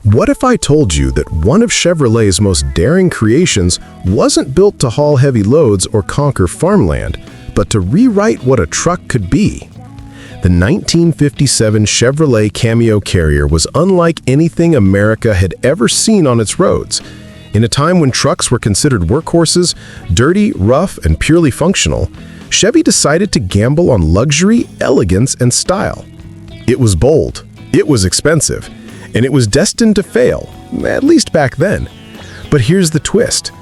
What if I told you that one of Chevrolet's most daring creations wasn't built to haul heavy loads or conquer farmland, but to rewrite what a truck could be? The 1957 Chevrolet Cameo Carrier was unlike anything America had ever seen on its roads. In a time when trucks were considered workhorses, dirty, rough, and purely functional, Chevy decided to gamble on luxury, elegance, and style. It was bold, it was expensive, and it was destined to fail, at least back then. But here's the twist.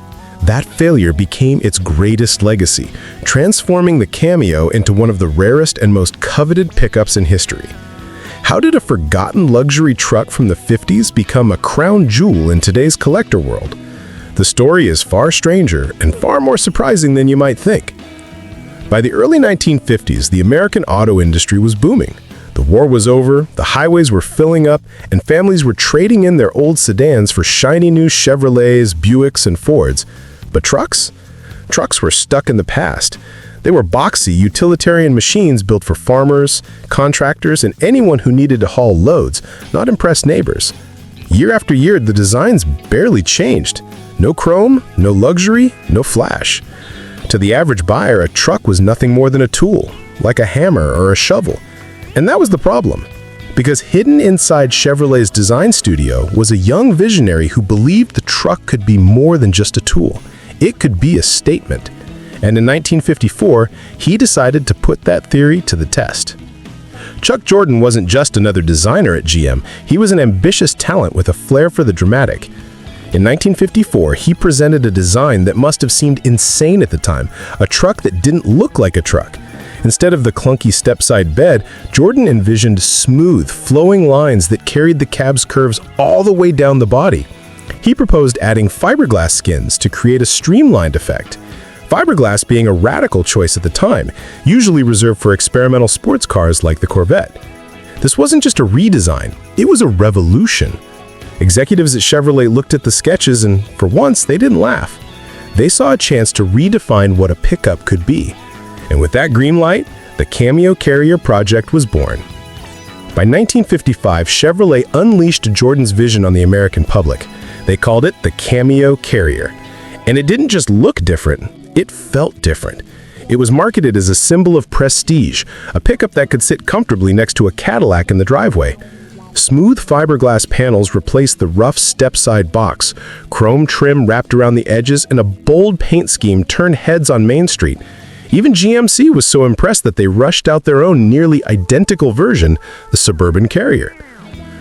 That failure became its greatest legacy, transforming the Cameo into one of the rarest and most coveted pickups in history. How did a forgotten luxury truck from the 50s become a crown jewel in today's collector world? The story is far stranger and far more surprising than you might think. By the early 1950s, the American auto industry was booming. The war was over, the highways were filling up, and families were trading in their old sedans for shiny new Chevrolets, Buicks, and Fords. But trucks? Trucks were stuck in the past. They were boxy, utilitarian machines built for farmers, contractors, and anyone who needed to haul loads, not impress neighbors. Year after year, the designs barely changed. No chrome, no luxury, no flash. To the average buyer, a truck was nothing more than a tool, like a hammer or a shovel. And that was the problem, because hidden inside Chevrolet's design studio was a young visionary who believed the truck could be more than just a tool. It could be a statement. And in 1954, he decided to put that theory to the test. Chuck Jordan wasn't just another designer at GM, he was an ambitious talent with a flair for the dramatic. In 1954, he presented a design that must have seemed insane at the time, a truck that didn't look like a truck. Instead of the clunky step-side bed, Jordan envisioned smooth, flowing lines that carried the cab's curves all the way down the body. He proposed adding fiberglass skins to create a streamlined effect. Fiberglass being a radical choice at the time, usually reserved for experimental sports cars like the Corvette. This wasn't just a redesign, it was a revolution. Executives at Chevrolet looked at the sketches and, for once, they didn't laugh. They saw a chance to redefine what a pickup could be. And with that green light, the Cameo Carrier project was born. By 1955, Chevrolet unleashed Jordan's vision on the American public. They called it the Cameo Carrier. And it didn't just look different, it felt different. It was marketed as a symbol of prestige, a pickup that could sit comfortably next to a Cadillac in the driveway. Smooth fiberglass panels replaced the rough step-side box, chrome trim wrapped around the edges, and a bold paint scheme turned heads on Main Street. Even GMC was so impressed that they rushed out their own nearly identical version, the Suburban Carrier.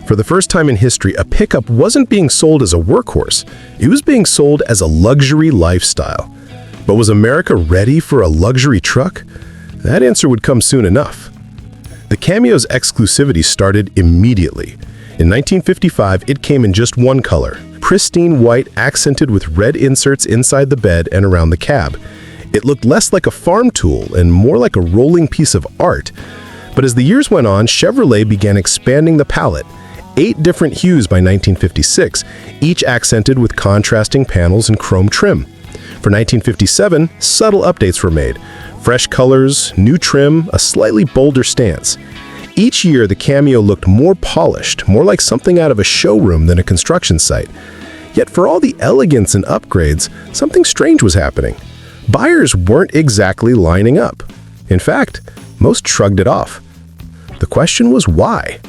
For the first time in history, a pickup wasn't being sold as a workhorse. It was being sold as a luxury lifestyle. But was America ready for a luxury truck? That answer would come soon enough. The Cameo's exclusivity started immediately. In 1955, it came in just one color, pristine white accented with red inserts inside the bed and around the cab. It looked less like a farm tool and more like a rolling piece of art. But as the years went on, Chevrolet began expanding the palette. 8 different hues by 1956, each accented with contrasting panels and chrome trim. For 1957, subtle updates were made. Fresh colors, new trim, a slightly bolder stance. Each year, the Cameo looked more polished, more like something out of a showroom than a construction site. Yet for all the elegance and upgrades, something strange was happening. Buyers weren't exactly lining up. In fact, most shrugged it off. The question was why?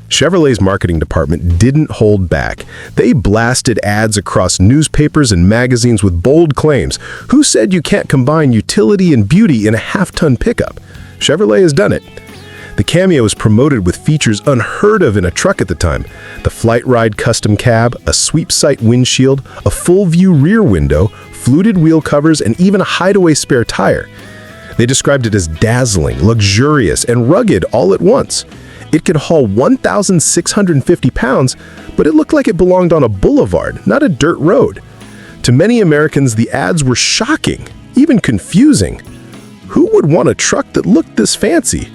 Chevrolet's marketing department didn't hold back. They blasted ads across newspapers and magazines with bold claims. Who said you can't combine utility and beauty in a half-ton pickup? Chevrolet has done it. The Cameo was promoted with features unheard of in a truck at the time. The Flight Ride custom cab, a sweep sight windshield, a full-view rear window, fluted wheel covers, and even a hideaway spare tire. They described it as dazzling, luxurious, and rugged all at once. It could haul 1,650 pounds, but it looked like it belonged on a boulevard, not a dirt road. To many Americans, the ads were shocking, even confusing. Who would want a truck that looked this fancy?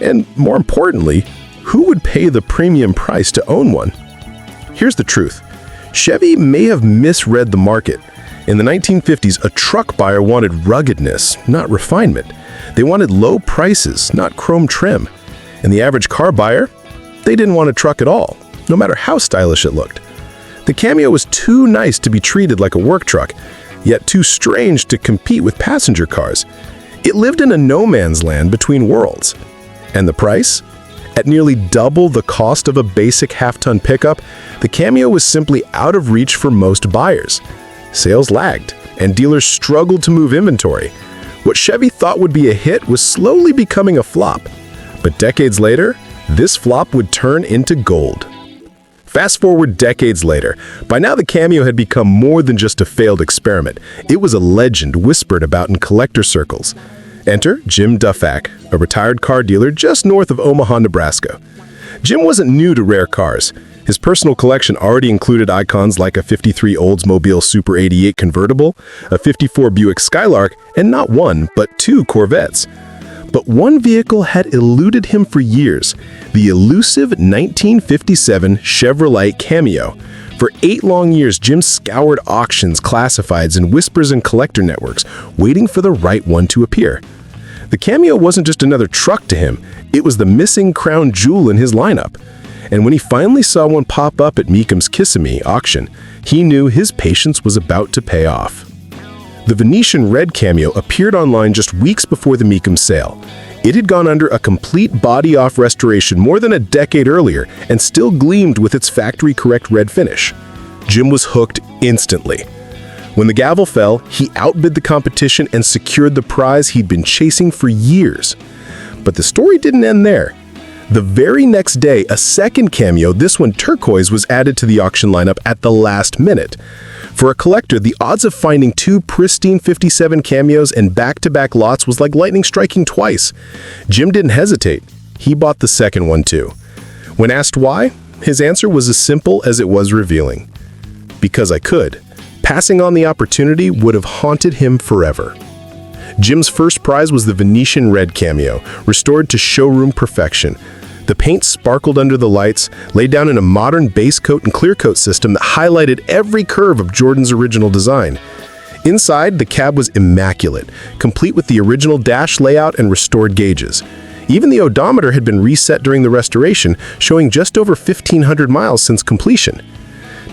And more importantly, who would pay the premium price to own one? Here's the truth. Chevy may have misread the market. In the 1950s, a truck buyer wanted ruggedness, not refinement. They wanted low prices, not chrome trim. And the average car buyer, they didn't want a truck at all. no matter how stylish it looked. The Cameo was too nice to be treated like a work truck, yet too strange to compete with passenger cars. It lived in a no-man's land between worlds. And the price? At nearly double the cost of a basic half-ton pickup, the Cameo was simply out of reach for most buyers. Sales lagged, and dealers struggled to move inventory. What Chevy thought would be a hit was slowly becoming a flop. But decades later, this flop would turn into gold. Fast forward decades later, by now the Cameo had become more than just a failed experiment. It was a legend whispered about in collector circles. Enter Jim Dufak, a retired car dealer just north of Omaha, Nebraska. Jim wasn't new to rare cars. His personal collection already included icons like a 53 Oldsmobile Super 88 convertible, a 54 Buick Skylark, and not one, but two Corvettes. But one vehicle had eluded him for years, the elusive 1957 Chevrolet Cameo. For 8 long years, Jim scoured auctions, classifieds, and whispers and collector networks, waiting for the right one to appear. The Cameo wasn't just another truck to him, it was the missing crown jewel in his lineup. And when he finally saw one pop up at Meekham's Kissimmee auction, he knew his patience was about to pay off. The Venetian Red Cameo appeared online just weeks before the Meekham sale. It had gone under a complete body-off restoration more than a decade earlier and still gleamed with its factory-correct red finish. Jim was hooked instantly. When the gavel fell, he outbid the competition and secured the prize he'd been chasing for years. But the story didn't end there. The very next day, a second Cameo, this one turquoise, was added to the auction lineup at the last minute. For a collector, the odds of finding 2 pristine 57 Cameos and back-to-back lots was like lightning striking twice. Jim didn't hesitate. He bought the second one too. When asked why, his answer was as simple as it was revealing. Because I could. Passing on the opportunity would have haunted him forever. Jim's first prize was the Venetian Red Cameo, restored to showroom perfection. The paint sparkled under the lights, laid down in a modern base coat and clear coat system that highlighted every curve of Jordan's original design. Inside, the cab was immaculate, complete with the original dash layout and restored gauges. Even the odometer had been reset during the restoration, showing just over 1,500 miles since completion.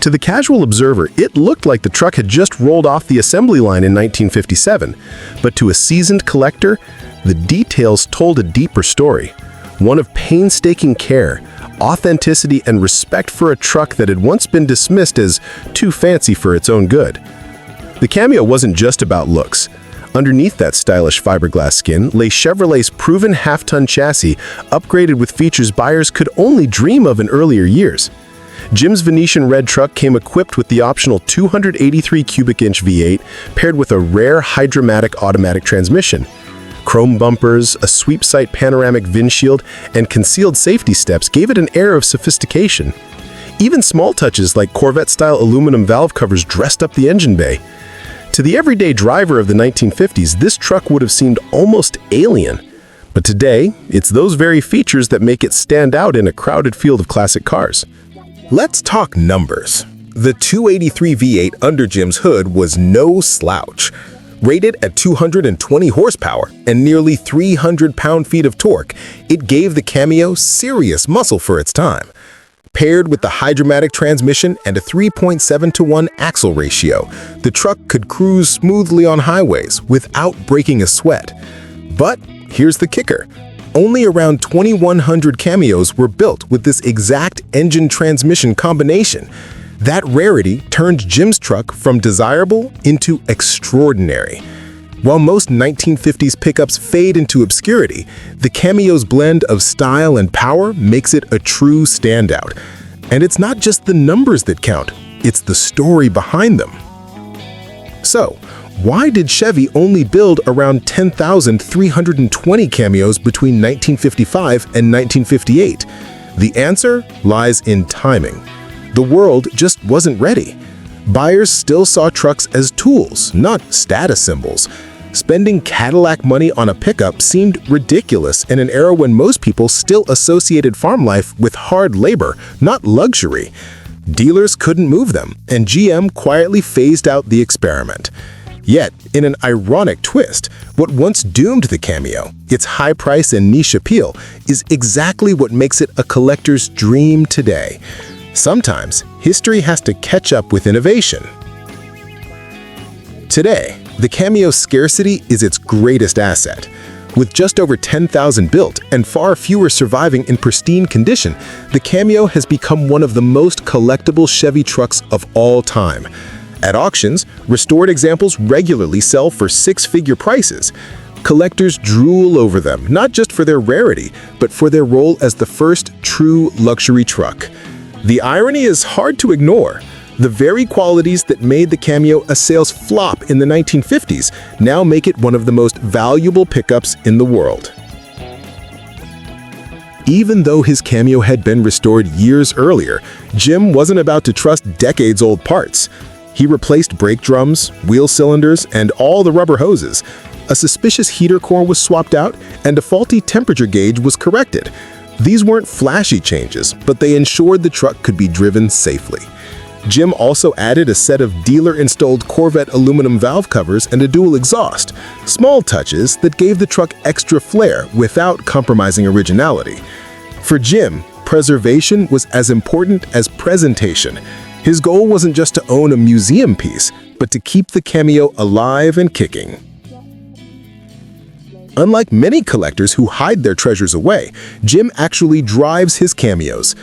To the casual observer, it looked like the truck had just rolled off the assembly line in 1957. But to a seasoned collector, the details told a deeper story. One of painstaking care, authenticity, and respect for a truck that had once been dismissed as too fancy for its own good. The Cameo wasn't just about looks. Underneath that stylish fiberglass skin lay Chevrolet's proven half-ton chassis, upgraded with features buyers could only dream of in earlier years. Jim's Venetian Red truck came equipped with the optional 283 cubic inch V8, paired with a rare Hydra-matic automatic transmission. Chrome bumpers, a sweep-sight panoramic windshield, and concealed safety steps gave it an air of sophistication. Even small touches like Corvette-style aluminum valve covers dressed up the engine bay. To the everyday driver of the 1950s, this truck would have seemed almost alien. But today, it's those very features that make it stand out in a crowded field of classic cars. Let's talk numbers. The 283 V8 under Jim's hood was no slouch. Rated at 220 horsepower and nearly 300 pound-feet of torque, it gave the Cameo serious muscle for its time. Paired with the Hydra-matic transmission and a 3.7-to-1 axle ratio, the truck could cruise smoothly on highways without breaking a sweat. But here's the kicker. Only around 2,100 Cameos were built with this exact engine-transmission combination. That rarity turned Jim's truck from desirable into extraordinary. While most 1950s pickups fade into obscurity, the Cameo's blend of style and power makes it a true standout. And it's not just the numbers that count, it's the story behind them. So, why did Chevy only build around 10,320 Cameos between 1955 and 1958? The answer lies in timing. The world just wasn't ready. Buyers still saw trucks as tools, not status symbols. Spending Cadillac money on a pickup seemed ridiculous in an era when most people still associated farm life with hard labor, not luxury. Dealers couldn't move them, and GM quietly phased out the experiment. Yet, in an ironic twist, what once doomed the Cameo, its high price and niche appeal, is exactly what makes it a collector's dream today. Sometimes, history has to catch up with innovation. Today, the Cameo's scarcity is its greatest asset. With just over 10,000 built and far fewer surviving in pristine condition, the Cameo has become one of the most collectible Chevy trucks of all time. At auctions, restored examples regularly sell for six-figure prices. Collectors drool over them, not just for their rarity, but for their role as the first true luxury truck. The irony is hard to ignore. The very qualities that made the Cameo a sales flop in the 1950s now make it one of the most valuable pickups in the world. Even though his Cameo had been restored years earlier, Jim wasn't about to trust decades-old parts. He replaced brake drums, wheel cylinders, and all the rubber hoses. A suspicious heater core was swapped out, and a faulty temperature gauge was corrected. These weren't flashy changes, but they ensured the truck could be driven safely. Jim also added a set of dealer-installed Corvette aluminum valve covers and a dual exhaust, small touches that gave the truck extra flair without compromising originality. For Jim, preservation was as important as presentation. His goal wasn't just to own a museum piece, but to keep the Cameo alive and kicking. Unlike many collectors who hide their treasures away, Jim actually drives his Cameos.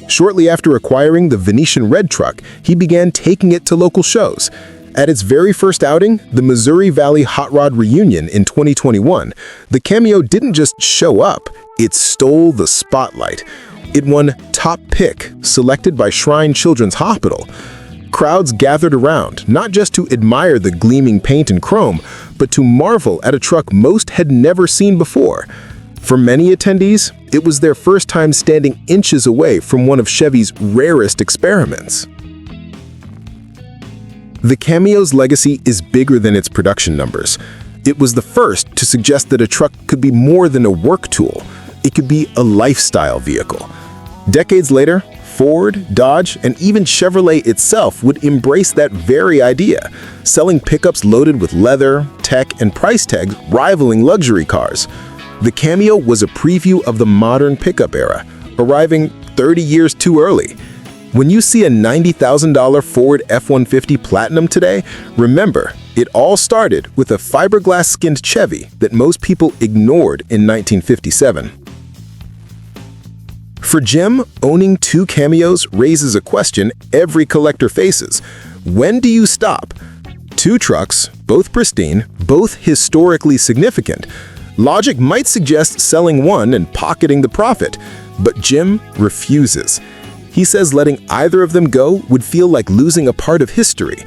Shortly after acquiring the Venetian Red truck, he began taking it to local shows. At its very first outing, the Missouri Valley Hot Rod Reunion in 2021, the Cameo didn't just show up, it stole the spotlight. It won Top Pick, selected by Shrine Children's Hospital. Crowds gathered around, not just to admire the gleaming paint and chrome, but to marvel at a truck most had never seen before. For many attendees, it was their first time standing inches away from one of Chevy's rarest experiments. The Cameo's legacy is bigger than its production numbers. It was the first to suggest that a truck could be more than a work tool. It could be a lifestyle vehicle. Decades later, Ford, Dodge, and even Chevrolet itself would embrace that very idea, selling pickups loaded with leather, tech, and price tags rivaling luxury cars. The Cameo was a preview of the modern pickup era, arriving 30 years too early. When you see a $90,000 Ford F-150 Platinum today, remember, it all started with a fiberglass-skinned Chevy that most people ignored in 1957. For Jim, owning two Cameos raises a question every collector faces. When do you stop? Two trucks, both pristine, both historically significant. Logic might suggest selling one and pocketing the profit, but Jim refuses. He says letting either of them go would feel like losing a part of history.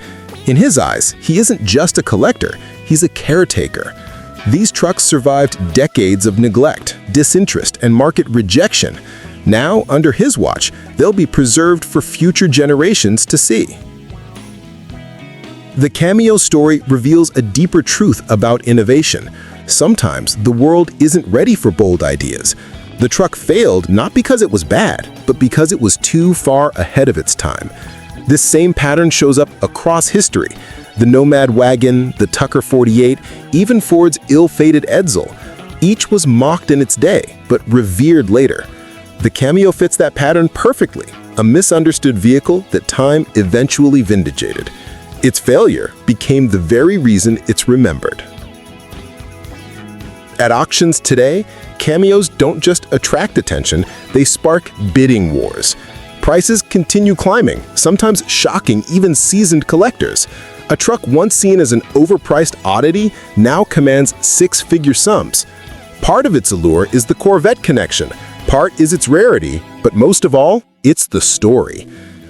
In his eyes, he isn't just a collector, he's a caretaker. These trucks survived decades of neglect, disinterest, and market rejection. Now, under his watch, they'll be preserved for future generations to see. The Cameo story reveals a deeper truth about innovation. Sometimes the world isn't ready for bold ideas. The truck failed not because it was bad, but because it was too far ahead of its time. This same pattern shows up across history. The Nomad wagon, the Tucker 48, even Ford's ill-fated Edsel. Each was mocked in its day, but revered later. The Cameo fits that pattern perfectly, a misunderstood vehicle that time eventually vindicated. Its failure became the very reason it's remembered. At auctions today, Cameos don't just attract attention, they spark bidding wars. Prices continue climbing, sometimes shocking even seasoned collectors. A truck once seen as an overpriced oddity now commands six-figure sums. Part of its allure is the Corvette connection, part is its rarity, but most of all, it's the story.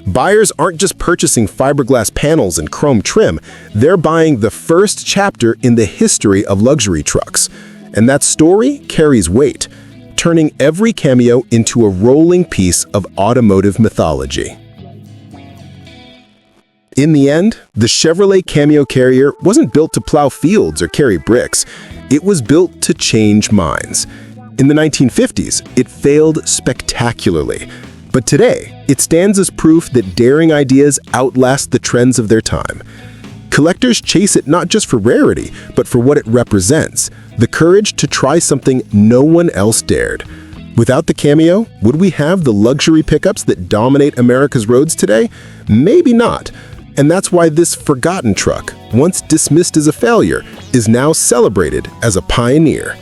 Buyers aren't just purchasing fiberglass panels and chrome trim, they're buying the first chapter in the history of luxury trucks. And that story carries weight, turning every Cameo into a rolling piece of automotive mythology. In the end, the Chevrolet Cameo Carrier wasn't built to plow fields or carry bricks. It was built to change minds. In the 1950s, it failed spectacularly. But today, it stands as proof that daring ideas outlast the trends of their time. Collectors chase it not just for rarity, but for what it represents, the courage to try something no one else dared. Without the Cameo, would we have the luxury pickups that dominate America's roads today? Maybe not. And that's why this forgotten truck, once dismissed as a failure, is now celebrated as a pioneer.